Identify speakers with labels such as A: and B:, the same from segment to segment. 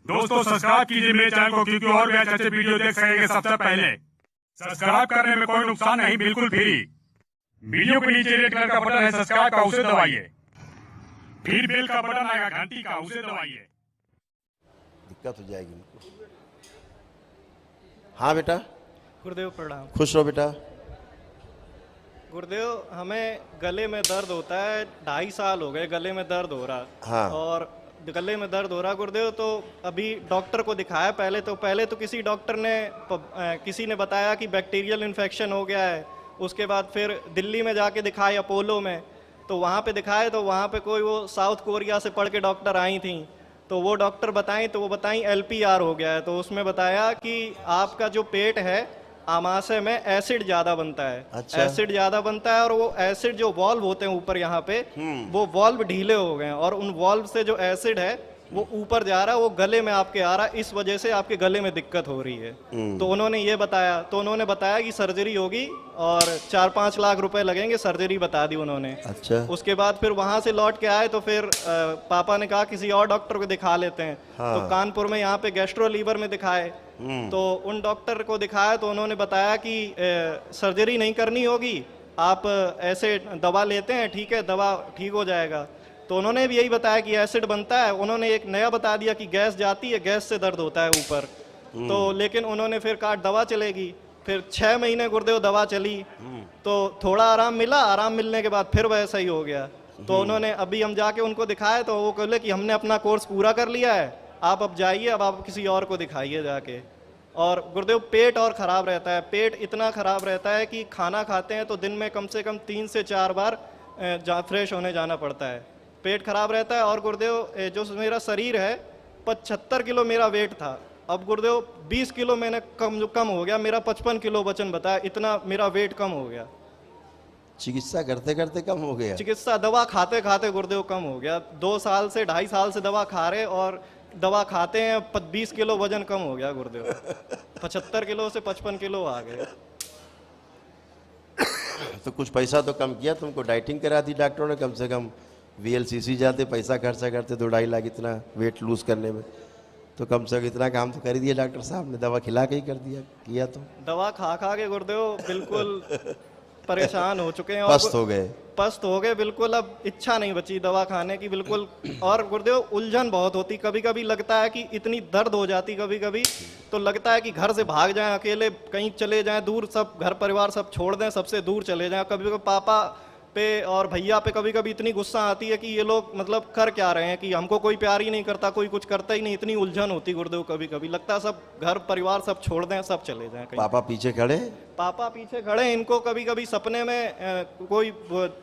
A: दोस्तों सब्सक्राइब कीजिए मेरे चैनल को, क्योंकि और भी अच्छे वीडियो देख सकेंगे सबसे पहले। सब्सक्राइब करने में कोई नुकसान नहीं, बिल्कुल फ्री। वीडियो के नीचे रेड कलर का बटन है सब्सक्राइब का, उसे दबाइए। फिर बेल का बटन आएगा घंटी का, उसे दबाइए।
B: दिक्कत हो जाएगी उनको। हाँ बेटा,
C: गुरुदेव प्रणाम।
B: खुश रहो बेटा।
C: गुरुदेव, हमें गले में दर्द होता है, 2.5 साल हो गए गले में दर्द हो रहा।
B: हाँ।
C: और गले में दर्द हो रहा गुरुदेव, तो अभी डॉक्टर को दिखाया। पहले तो किसी डॉक्टर ने किसी ने बताया कि बैक्टीरियल इन्फेक्शन हो गया है। उसके बाद फिर दिल्ली में जाके दिखाए अपोलो में, तो वहाँ पे दिखाए तो वहाँ पे कोई वो साउथ कोरिया से पढ़ के डॉक्टर आई थी, तो वो डॉक्टर बताई तो वो बताई LPR हो गया है। तो उसमें बताया कि आपका जो पेट है, आमाशय में एसिड ज्यादा बनता है।
B: अच्छा।
C: एसिड ज्यादा बनता है और वो एसिड जो वॉल्व होते हैं ऊपर यहाँ पे, वो वॉल्व ढीले हो गए हैं और उन वॉल्व से जो एसिड है वो ऊपर जा रहा है, वो गले में आपके आ रहा है। इस वजह से आपके गले में दिक्कत हो रही है। तो उन्होंने ये बताया, तो उन्होंने बताया कि सर्जरी होगी और 4-5 लाख रुपए लगेंगे, सर्जरी बता दी उन्होंने।
B: अच्छा।
C: उसके बाद फिर वहां से लौट के आए तो फिर पापा ने कहा किसी और डॉक्टर को दिखा लेते हैं।
B: हाँ।
C: तो कानपुर में यहाँ पे गैस्ट्रो लीवर में दिखाए, तो उन डॉक्टर को दिखाया तो उन्होंने बताया कि सर्जरी नहीं करनी होगी, आप ऐसे दवा लेते हैं, ठीक है, दवा ठीक हो जाएगा। तो उन्होंने भी यही बताया कि एसिड बनता है। उन्होंने एक नया बता दिया कि गैस जाती है, गैस से दर्द होता है ऊपर। तो लेकिन उन्होंने फिर कहा दवा चलेगी। फिर 6 महीने गुरुदेव दवा चली, तो थोड़ा आराम मिला। आराम मिलने के बाद फिर वैसा ही हो गया। तो उन्होंने अभी हम जाके उनको दिखाए तो वो बोले कि हमने अपना कोर्स पूरा कर लिया है, आप अब जाइए, अब आप किसी और को दिखाइए जाके। और गुरुदेव पेट और ख़राब रहता है। पेट इतना ख़राब रहता है कि खाना खाते हैं तो दिन में कम से कम 3 से 4 बार फ्रेश होने जाना पड़ता है। पेट खराब रहता है। और गुरुदेव जो मेरा शरीर है, 75 किलो मेरा वेट था, अब गुरुदेव 20 किलो मैंने कम हो गया। मेरा 55 किलो वजन बताया, इतना मेरा वेट कम हो गया।
B: चिकित्सा करते करते कम हो गया?
C: चिकित्सा दवा खाते खाते गुरुदेव कम हो गया। 2 साल से 2.5 साल से दवा खा रहे और दवा खाते हैं, 20 किलो वजन कम हो गया गुरुदेव। 75 किलो से 55 किलो आ गए।
B: तो कुछ पैसा तो कम किया, तुमको डाइटिंग करा दी डॉक्टरों ने, कम से कम VLCC जाते, पैसा खर्चा करते 2-2.5 लाख इतना वेट लूज करने में, तो कम से कम इतना काम तो कर ही दिया डॉक्टर साहब ने, दवा खिला के ही कर दिया किया। तो
C: दवा खा खा के गुरुदेव बिल्कुल परेशान हो चुके हैं और पस्त हो गए बिल्कुल। अब इच्छा नहीं बची दवा खाने की बिल्कुल। और गुरुदेव उलझन बहुत होती, कभी कभी लगता है कि इतनी दर्द हो जाती, कभी कभी तो लगता है कि घर से भाग जाएं, अकेले कहीं चले जाएं दूर, सब घर परिवार सब छोड़ दें, सबसे दूर चले जाएं। कभी कभी पापा पे और भैया पे कभी कभी इतनी गुस्सा आती है कि ये लोग मतलब कर क्या रहे हैं, कि हमको कोई प्यार ही नहीं करता, कोई कुछ करता ही नहीं। इतनी उलझन होती गुरुदेव, कभी कभी लगता है सब घर परिवार सब छोड़ दें, सब चले जाएं कहीं।
B: पापा पीछे खड़े?
C: पापा पीछे खड़े हैं। इनको कभी कभी सपने में कोई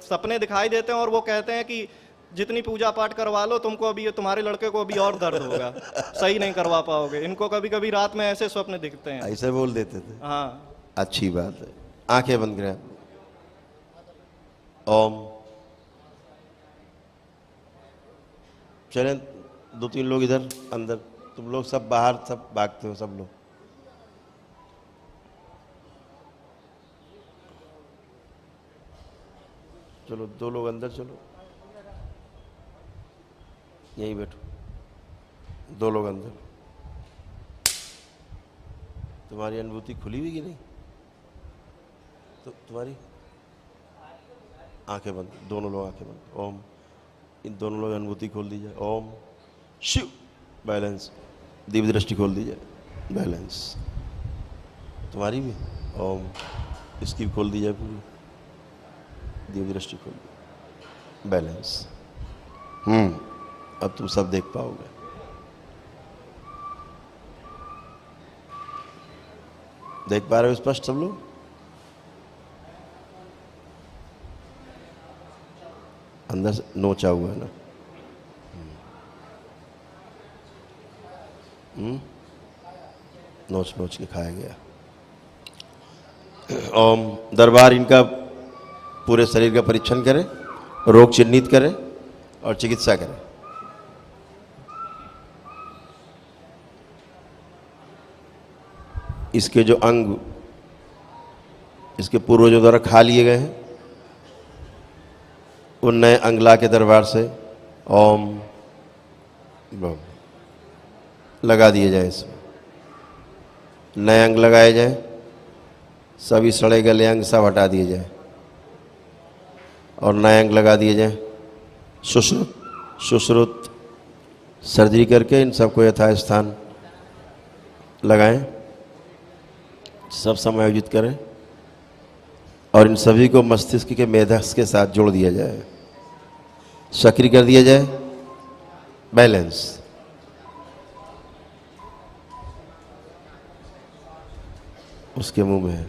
C: सपने दिखाई देते हैं और वो कहते हैं कि जितनी पूजा पाठ करवा लो, तुमको अभी तुम्हारे लड़के को अभी और दर्द होगा, सही नहीं करवा पाओगे। इनको कभी कभी रात में ऐसे स्वप्न दिखते हैं।
B: ऐसे बोल देते थे?
C: हाँ।
B: अच्छी बात है। आंखें बंद करें। ओम। चले 2-3 लोग इधर अंदर, तुम लोग सब बाहर, सब भागते हो सब लोग। चलो 2 लोग अंदर, चलो यहीं बैठो। 2 लोग अंदर। तुम्हारी अनुभूति खुली हुई कि नहीं? तो तुम्हारी आंखें बंद, दोनों लोग आंखें बंद। ओम। इन दोनों लोग अनुभूति खोल दी जाए। ओम शिव। बैलेंस। दिव्य दृष्टि खोल दी जाए। बैलेंस। तुम्हारी भी ओम, इसकी भी खोल दी जाए पूरी, दिव्य दृष्टि खोल दी, बैलेंस। अब तुम सब देख पाओगे। देख पा रहे हो स्पष्ट सब लोग? अंदर से नोचा हुआ है ना? नोच नोच के खाया गया। ओम। दरबार इनका पूरे शरीर का परीक्षण करें, रोग चिन्हित करें और चिकित्सा करें। इसके जो अंग इसके पूर्वजों द्वारा खा लिए गए हैं, उन नए अंग ला के दरबार से ओम ब्रह्म लगा दिए जाए इसमें, नए अंग लगाए जाए, सभी सड़े गले अंग सब हटा दिए जाए और नए अंग लगा दिए जाए। सुश्रुत सर्जरी करके इन सबको यथास्थान लगाएं, सब समायोजित करें और इन सभी को मस्तिष्क के मेधस के साथ जोड़ दिया जाए, सक्रिय कर दिया जाए। बैलेंस। उसके मुंह में है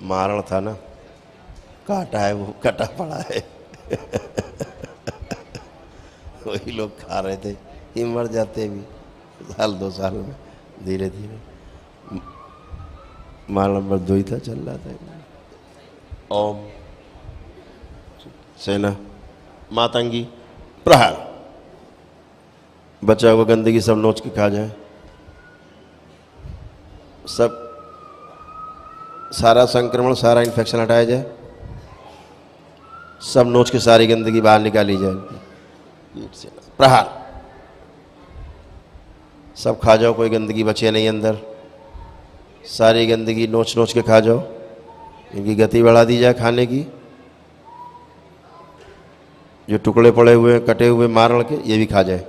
B: मारण था ना, काटा है, वो कटा पड़ा है वही लोग खा रहे थे, ये मर जाते भी साल 2 साल में धीरे धीरे। माल नंबर 2 ही था, चल रहा था। ओम सेना मातंगी प्रहार। बचा हुआ गंदगी सब नोच के खा जाए, सब सारा संक्रमण सारा इन्फेक्शन हटाया जाए, सब नोच के सारी गंदगी बाहर निकाली जाए। प्रहार। सब खा जाओ, कोई गंदगी बचे नहीं अंदर, सारी गंदगी नोच नोच के खा जाओ, इनकी गति बढ़ा दी जाए खाने की। जो टुकड़े पड़े हुए हैं कटे हुए मारण के, ये भी खा जाए।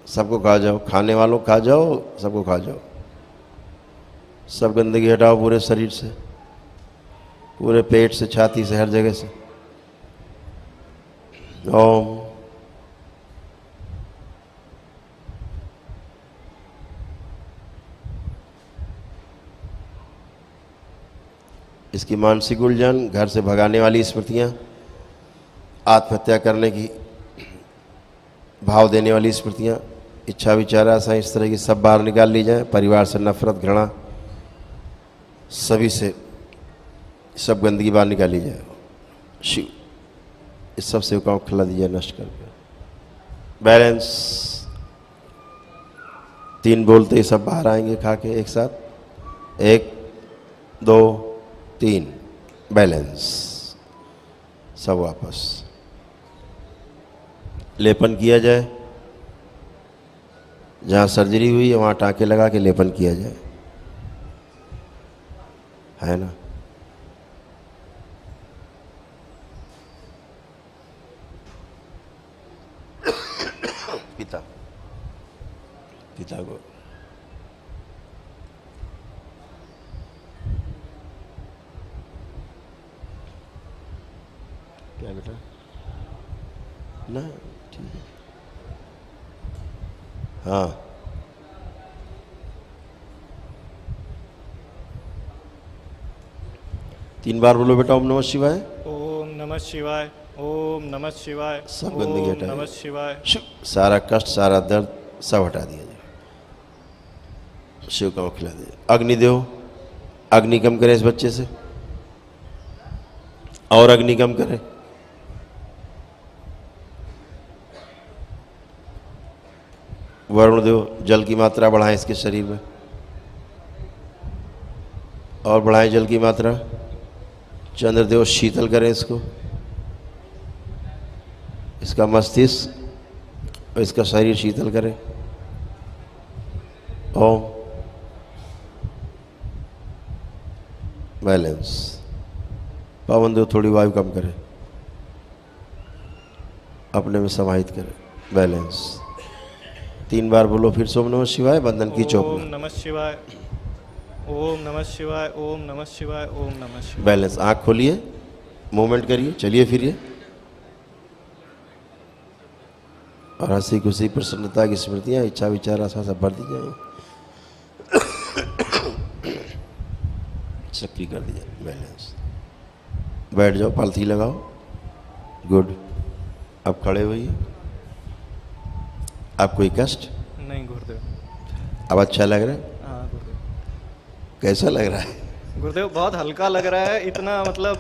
B: सबको खा जाओ, खाने वालों खा जाओ, सबको खा जाओ। सब गंदगी हटाओ पूरे शरीर से, पूरे पेट से, छाती से, हर जगह से। ओम। इसकी मानसिक उलझन, घर से भगाने वाली स्मृतियाँ, आत्महत्या करने की भाव देने वाली स्मृतियाँ, इच्छा विचार आशा, इस तरह की सब बाहर निकाल ली जाए। परिवार से नफरत, घृणा, सभी से सब गंदगी बाहर निकाली जाए। शिव इस सब सेवकाओं को खिला दीजिए नष्ट करके। बैलेंस। 3 बोलते ही सब बाहर आएंगे खा के एक साथ। 1 2 3 बैलेंस। सब वापस। लेपन किया जाए, जहाँ सर्जरी हुई है वहाँ टाँके लगा के लेपन किया जाए, है ना। पिता को क्या बेटा ना, ठीक है। हाँ, तीन बार बोलो बेटा ओम नमः शिवाय।
C: ओम नमः शिवाय, ओम नमः शिवाय,
B: सब गंदगी
C: ओम
B: हटाइए।
C: नमः शिवाय।
B: सारा कष्ट, सारा दर्द सब हटा दिया जाए। शिव का खिला दिया। अग्निदेव, अग्नि कम करे इस बच्चे से, और अग्नि कम करे। वरुण देव, जल की मात्रा बढ़ाएं इसके शरीर में, और बढ़ाएं जल की मात्रा। चंद्रदेव, शीतल करें इसको, इसका मस्तिष्क और इसका शरीर शीतल करें। ओम। बैलेंस। पवन देव, थोड़ी वायु कम करें, अपने में समाहित करें। बैलेंस। 3 बार बोलो फिर से ओम नमः शिवाय। बंधन की
C: ओम
B: चौपना।
C: नमः शिवाय, ओम नमः शिवाय, ओम नमः शिवाय, ओम नमः शिवाय।
B: बैलेंस। आँख खोलिए, मूवमेंट करिए, चलिए फिरिए, और हंसी खुशी प्रसन्नता की स्मृतियाँ, इच्छा विचार आशा सब भर दी जाए, सक्रिय कर दिया। बैलेंस। बैठ जाओ, पालथी लगाओ। गुड। अब खड़े होइए। आप कोई कष्ट
C: नहीं गुरुदेव।
B: अब अच्छा लग रहा है?
C: हाँ गुरुदेव।
B: कैसा लग रहा है?
C: गुरुदेव बहुत हल्का लग रहा है, इतना मतलब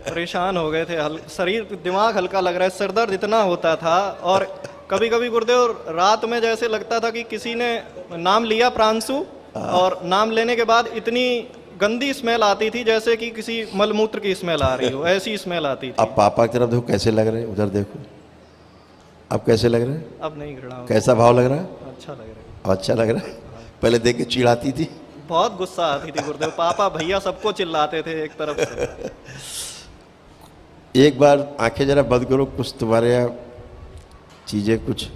C: परेशान हो गए थे, शरीर दिमाग हल्का लग रहा है। सर दर्द इतना होता था, और कभी कभी गुरुदेव रात में जैसे लगता था कि किसी ने नाम लिया प्रांशु, और नाम लेने के बाद इतनी गंदी स्मेल आती थी, जैसे कि किसी मलमूत्र की स्मेल आ रही हो, ऐसी स्मेल आती थी।
B: अब पापा की तरफ देखो कैसे लग रहे हैं, उधर देखो अब कैसे लग रहे हैं,
C: अब नहीं घृणा,
B: कैसा भाव लग रहा है,
C: अच्छा लग रहा है।
B: अच्छा लग रहा है। पहले देख के चिढ़ाती थी,
C: बहुत गुस्सा आती थी गुरुदेव, पापा भैया सबको चिल्लाते थे एक तरफ से।
B: एक बार आंखें जरा बंद करो, कुछ तुम्हारे यहाँ चीजें, कुछ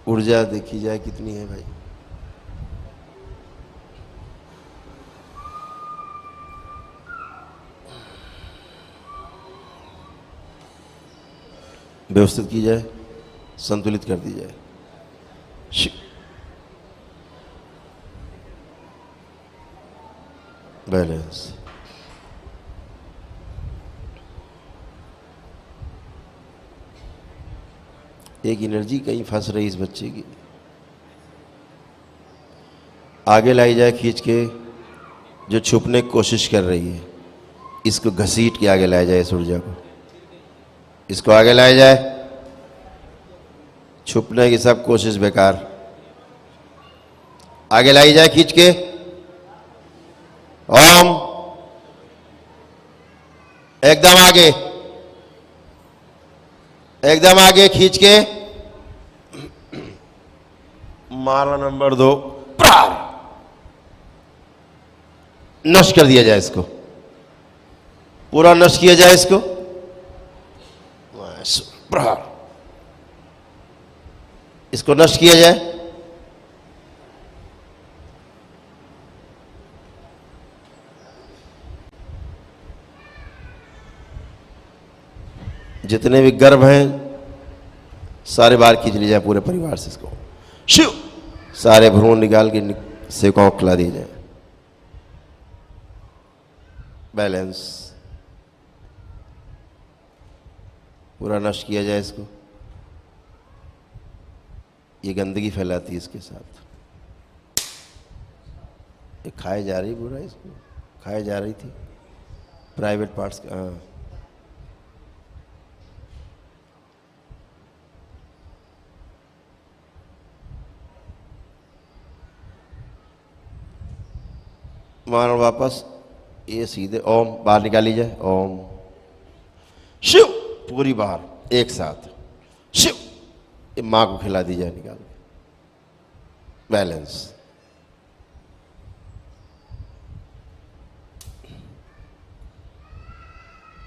B: ऊर्जा देखी जाए कितनी है भाई। व्यवस्थित की जाए, संतुलित कर दी जाए। बैलेंस। एक एनर्जी कहीं फंस रही इस बच्चे की, आगे लाई जाए खींच के, जो छुपने की कोशिश कर रही है इसको घसीट के आगे लाया जाए, इस ऊर्जा को, इसको आगे लाया जाए। छुपने की सब कोशिश बेकार, आगे लाई जाए खींच के। ओम, एकदम आगे, एकदम आगे खींच के। माला नंबर 2, प्रार, नष्ट कर दिया जाए इसको, पूरा नष्ट किया जाए इसको। प्रहार, इसको नष्ट किया जाए। जितने भी गर्भ हैं सारे बाहर खींच लिया जाए पूरे परिवार से इसको। शिव, सारे भ्रूण निकाल के सेवकों को खिला दिए जाए। बैलेंस, पूरा नष्ट किया जाए इसको। ये गंदगी फैलाती है इसके साथ, ये खाए जा रही बुरा, इसको खाए जा रही थी प्राइवेट पार्ट्स का। हाँ, मानो वापस ये सीधे ओम बाहर निकाली जाए। ओम शिव, पूरी बाहर एक साथ शिव, ये माँ को खिला दी जाए निकाल के। बैलेंस,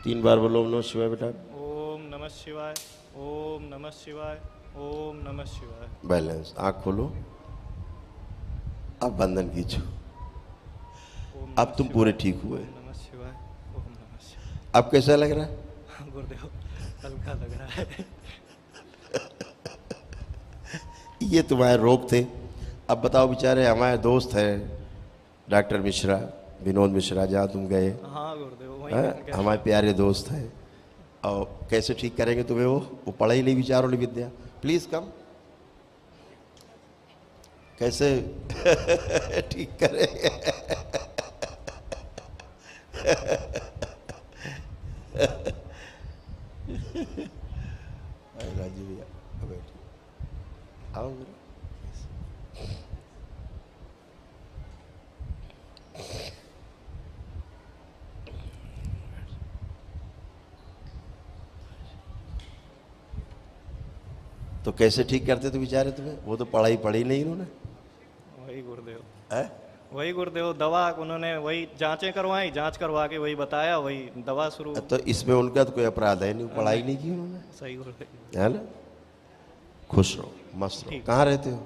B: तीन बार बोलो ओम नमः शिवाय बेटा।
C: ओम नमः शिवाय, ओम नमः शिवाय, ओम नमः शिवाय।
B: बैलेंस, आंख खोलो, अब बंधन खींचो। अब तुम पूरे ठीक हुए।
C: ओम नमः शिवाय, ओम नमः शिवाय।
B: अब कैसा लग रहा है
C: गुरुदेव? हल्का लग रहा है।
B: ये तुम्हारे रोग थे। अब बताओ, बेचारे हमारे दोस्त हैं डॉक्टर मिश्रा, विनोद मिश्रा, जहाँ तुम गए।
C: हाँ गुरुदेव, वहीं
B: हाँ, हमारे प्यारे दोस्त हैं। और कैसे ठीक करेंगे तुम्हें? वो पढ़ा ही नहीं विचारों ने विद्या। प्लीज कम, कैसे ठीक करेंगे? राजीव भैया बैठिए, आओ जरा। तो कैसे ठीक करते तो बेचारे तुम्हें? वो तो पढ़ाई पढ़ी नहीं इन्होंने।
C: वही गुरुदेव
B: है?
C: वही गुरुदेव, दवा उन्होंने वही जांचें करवाई, जांच करवा के वही बताया, वही दवा शुरू।
B: तो इसमें उनका तो कोई अपराध है नहीं, पढ़ाई नहीं की उन्होंने।
C: सही गुरुदेव,
B: है ना? खुश रहो, मस्त रहो। कहाँ रहते हो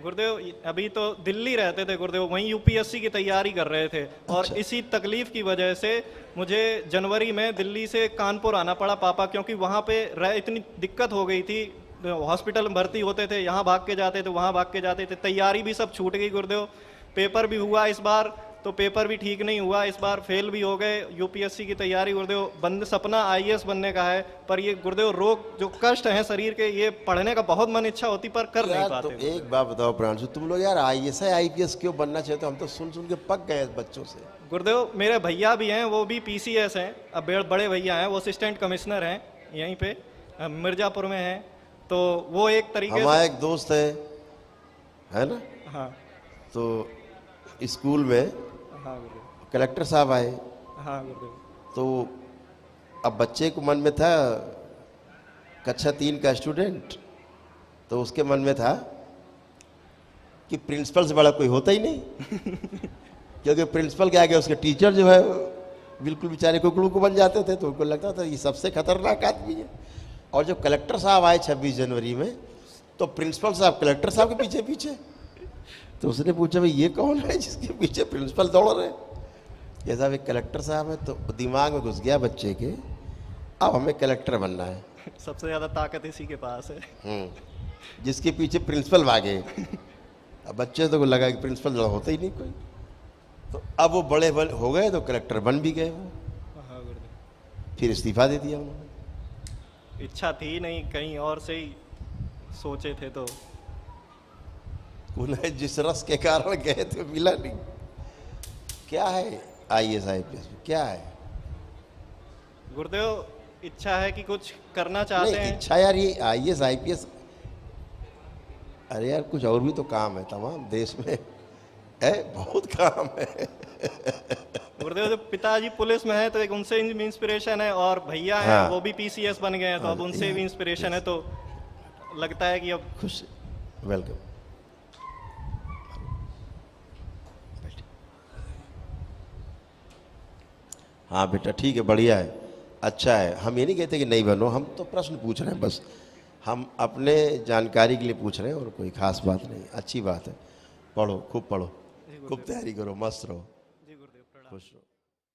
C: गुरुदेव? अभी तो दिल्ली रहते थे गुरुदेव, वहीं यूपीएससी की तैयारी कर रहे थे। और
B: अच्छा।
C: इसी तकलीफ की वजह से मुझे जनवरी में दिल्ली से कानपुर आना पड़ा पापा, क्योंकि वहाँ पे इतनी दिक्कत हो गई थी। हॉस्पिटल में भर्ती होते थे, यहाँ भाग के जाते थे, वहाँ भाग के जाते थे, तैयारी भी सब छूट गई गुरुदेव। पेपर भी हुआ इस बार, तो पेपर भी ठीक नहीं हुआ, इस बार फेल भी हो गए। यूपीएससी की तैयारी गुरुदेव, बंद सपना आईएएस बनने का है, पर ये गुरुदेव रोग जो कष्ट हैं शरीर के, ये पढ़ने का बहुत मन इच्छा होती पर कर नहीं
B: यार?
C: पाते।
B: तो एक बात बताओ प्रांशु, तुम लोग यार आईएएस आईपीएस क्यों बनना चाहते हो? हम तो सुन सुन के पक गए बच्चों से।
C: गुरुदेव मेरे भैया भी हैं, वो भी पीसीएस हैं। अब बड़े भैया हैं, वो असिस्टेंट कमिश्नर हैं यहीं पे मिर्जापुर में हैं। तो वो एक तरीके
B: हमारा
C: से,
B: एक दोस्त है ना,
C: हाँ
B: तो स्कूल में
C: हाँ गुरुदेव।
B: कलेक्टर साहब आए,
C: हाँ गुरुदेव।
B: तो अब बच्चे को मन में था, कक्षा 3 का स्टूडेंट, तो उसके मन में था कि प्रिंसिपल से बड़ा कोई होता ही नहीं क्योंकि प्रिंसिपल के आगे उसके टीचर जो है बिल्कुल बेचारे कुकड़ू को बन जाते थे, तो उनको लगता था ये सबसे खतरनाक आदमी है। और जब कलेक्टर साहब आए 26 जनवरी में, तो प्रिंसिपल साहब कलेक्टर साहब के पीछे पीछे, तो उसने पूछा भाई ये कौन है जिसके पीछे प्रिंसिपल दौड़ रहे हैं? ये साहब एक कलेक्टर साहब है। तो दिमाग में घुस गया बच्चे के, अब हमें कलेक्टर बनना है।
C: सबसे ज़्यादा ताकत इसी के पास है।
B: जिसके पीछे प्रिंसिपल भागे। अब बच्चे तो को लगा कि प्रिंसिपल होता ही नहीं कोई, तो अब वो बड़े हो गए तो कलेक्टर बन भी गए वो।
C: हाँ गुरुदेव।
B: फिर इस्तीफा दे दिया उन्होंने।
C: इच्छा थी नहीं, कहीं और से ही सोचे थे तो।
B: उन्हें जिस रस के कारण गए थे मिला नहीं। क्या है IAS IPS में, क्या है?
C: गुरुदेव इच्छा है कि कुछ करना चाहते
B: नहीं
C: हैं।
B: इच्छा यार, ये IAS IPS, अरे यार कुछ और भी तो काम है तमाम देश में है, बहुत काम है।
C: गुरुदेव जब पिताजी पुलिस में है तो एक उनसे भी इंस्पिरेशन है, और भैया हैं
B: हाँ।
C: वो भी PCS बन गए हैं, तो अब उनसे भी इंस्पिरेशन है, तो लगता है कि अब
B: खुश, वेलकम। हाँ बेटा ठीक है, बढ़िया है, अच्छा है। हम ये नहीं कहते कि नहीं बनो, हम तो प्रश्न पूछ रहे हैं बस, हम अपने जानकारी के लिए पूछ रहे हैं और कोई खास बात नहीं। अच्छी बात है, पढ़ो, खूब पढ़ो, खूब तैयारी करो, मस्त रहो,
C: जी गुरुदेव प्रणाम।
B: खुश रहो।